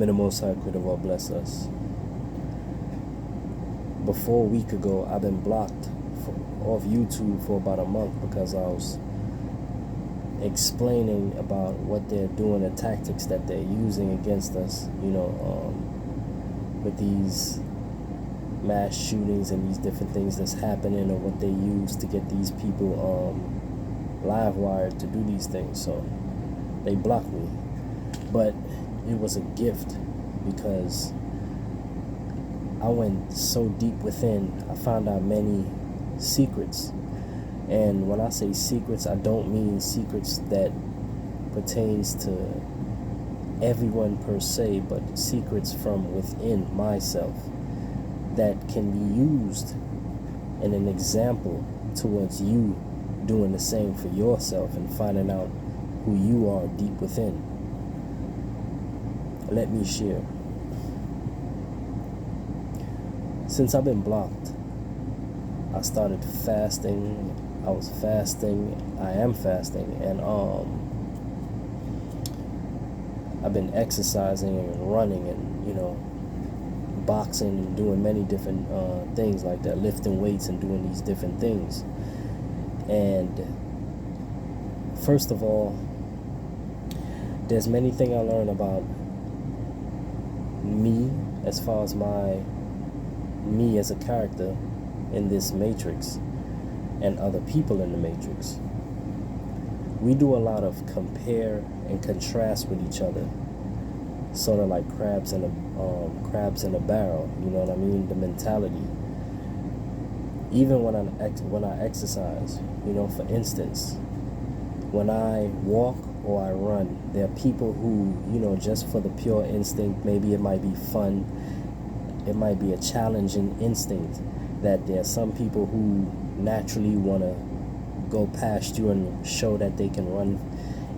May the Most High Creator of all bless us. Before a week ago, I've been blocked off YouTube for about a month because I was explaining about what they're doing, the tactics that they're using against us, with these mass shootings and these different things that's happening, or what they use to get these people live wired to do these things. So they blocked me, but it was a gift because I went so deep within. I found out many secrets. And when I say secrets, I don't mean secrets that pertains to everyone per se, but secrets from within myself that can be used in an example towards you doing the same for yourself and finding out who you are deep within. Let me share. Since I've been blocked, I started fasting. I was fasting. I am fasting, and I've been exercising and running and boxing and doing many different things like that, lifting weights and doing these different things. And first of all, there's many things I learned about me as far as me as a character in this matrix and other people in the matrix. We do a lot of compare and contrast with each other, sort of like crabs in a barrel. You know what I mean? The mentality. Even when I exercise, for instance, when I walk or I run, there are people who, just for the pure instinct, maybe it might be fun, it might be a challenging instinct, that there are some people who naturally want to go past you and show that they can run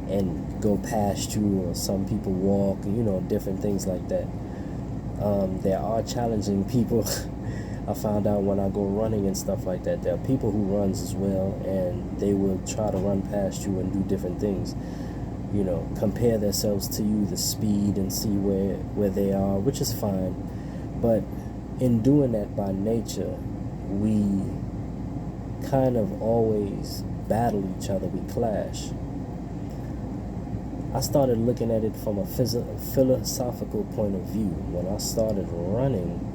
and go past you, or some people walk, different things like that. There are challenging people. I found out when I go running and stuff like that, there are people who runs as well, and they will try to run past you and do different things, compare themselves to you, the speed, and see where they are, which is fine. But in doing that by nature, we kind of always battle each other, we clash. I started looking at it from a philosophical point of view. When I started running,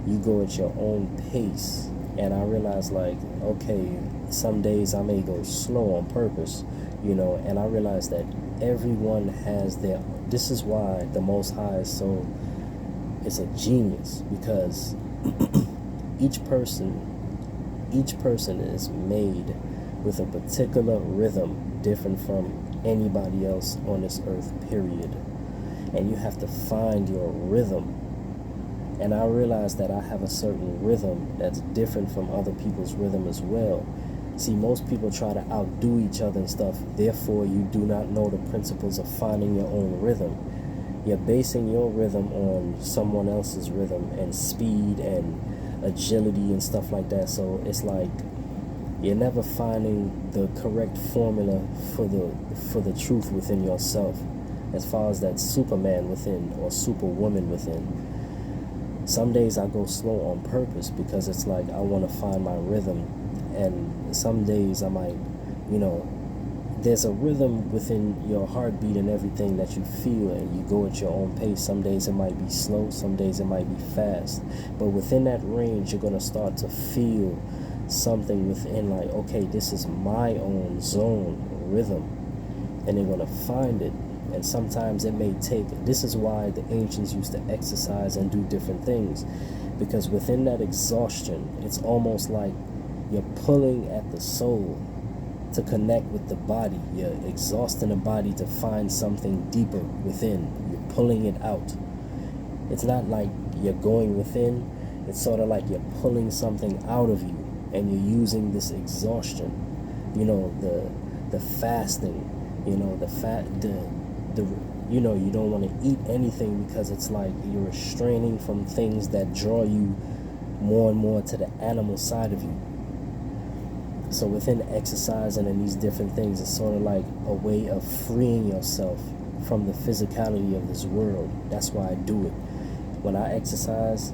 you go at your own pace, and I realized, like, okay, some days I may go slow on purpose, and I realized that everyone has this is why the Most High is a genius, because each person is made with a particular rhythm different from anybody else on this earth, period. And you have to find your rhythm. And I realized that I have a certain rhythm that's different from other people's rhythm as well. See, most people try to outdo each other and stuff. Therefore, you do not know the principles of finding your own rhythm. You're basing your rhythm on someone else's rhythm and speed and agility and stuff like that. So it's like you're never finding the correct formula for the truth within yourself, as far as that Superman within or Superwoman within. Some days I go slow on purpose because it's like I want to find my rhythm, and some days I might, there's a rhythm within your heartbeat and everything that you feel, and you go at your own pace. Some days it might be slow, some days it might be fast, but within that range you're going to start to feel something within, like, okay, this is my own zone rhythm, and they're going to find it. And sometimes it may take, this is why the ancients used to exercise and do different things, because within that exhaustion, it's almost like you're pulling at the soul to connect with the body. You're exhausting the body to find something deeper within. You're pulling it out. It's not like you're going within. It's sort of like you're pulling something out of you, and you're using this exhaustion. The fasting. You don't want to eat anything because it's like you're restraining from things that draw you more and more to the animal side of you. So within exercising and these different things, it's sort of like a way of freeing yourself from the physicality of this world. That's why I do it. When I exercise,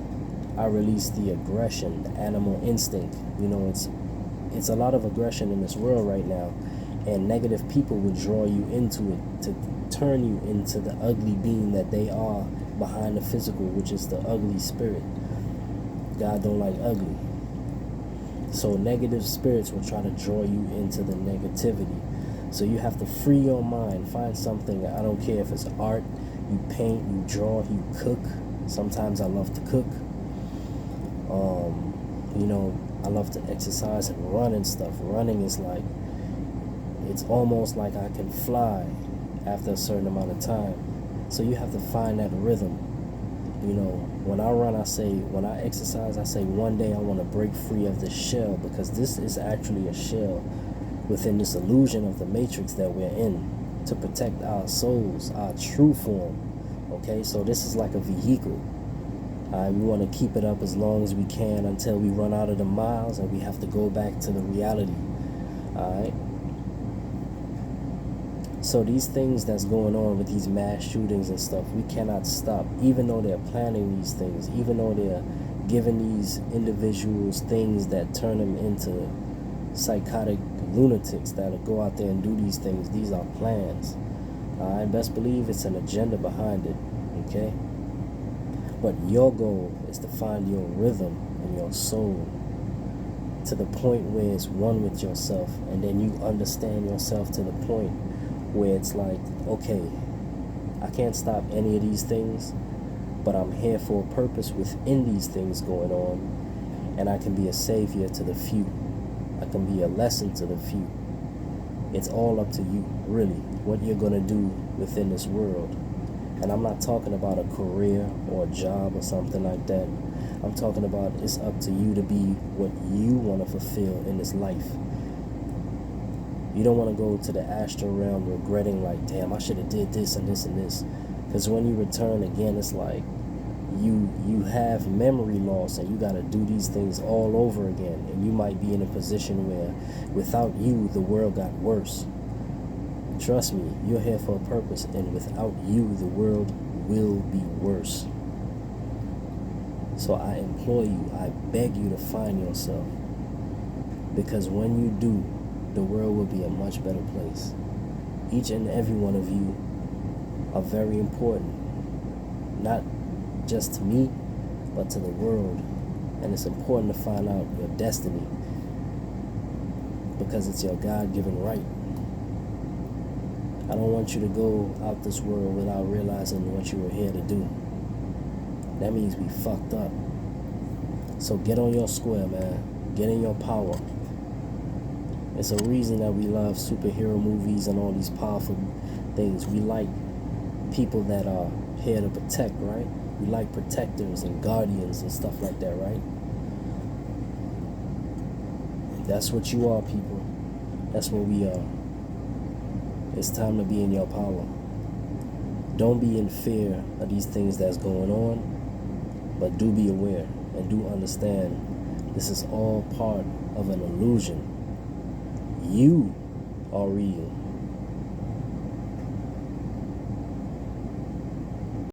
I release the aggression, the animal instinct. You know, it's a lot of aggression in this world right now, and negative people will draw you into it to turn you into the ugly being that they are behind the physical, which is the ugly spirit. God don't like ugly. So negative spirits will try to draw you into the negativity. So you have to free your mind. Find something. I don't care if it's art, you paint, you draw, you cook. Sometimes I love to cook. You know, I love to exercise and run and stuff. Running is like, it's almost like I can fly after a certain amount of time. So you have to find that rhythm. You know, when I run, when I exercise, I say one day I want to break free of this shell, because this is actually a shell within this illusion of the matrix that we're in to protect our souls, our true form. Okay, so this is like a vehicle. We want to keep it up as long as we can until we run out of the miles and we have to go back to the reality. Alright? So these things that's going on with these mass shootings and stuff, we cannot stop. Even though they're planning these things, even though they're giving these individuals things that turn them into psychotic lunatics that'll go out there and do these things, these are plans. Alright? Best believe it's an agenda behind it. Okay? But your goal is to find your rhythm and your soul to the point where it's one with yourself, and then you understand yourself to the point where it's like, okay, I can't stop any of these things, but I'm here for a purpose within these things going on, and I can be a savior to the few. I can be a lesson to the few. It's all up to you, really, what you're going to do within this world. And I'm not talking about a career or a job or something like that. I'm talking about it's up to you to be what you want to fulfill in this life. You don't want to go to the astral realm regretting like, damn, I should have did this and this and this. Because when you return again, it's like you have memory loss, and you got to do these things all over again. And you might be in a position where without you, the world got worse. Trust me, you're here for a purpose, and without you, the world will be worse. So I implore you, I beg you to find yourself. Because when you do, the world will be a much better place. Each and every one of you are very important. Not just to me, but to the world. And it's important to find out your destiny, because it's your God-given right. I don't want you to go out this world without realizing what you were here to do. That means we fucked up. So get on your square, man. Get in your power. It's a reason that we love superhero movies and all these powerful things. We like people that are here to protect, right? We like protectors and guardians and stuff like that, right? That's what you are, people. That's what we are. It's time to be in your power. Don't be in fear of these things that's going on, but do be aware and do understand this is all part of an illusion. You are real.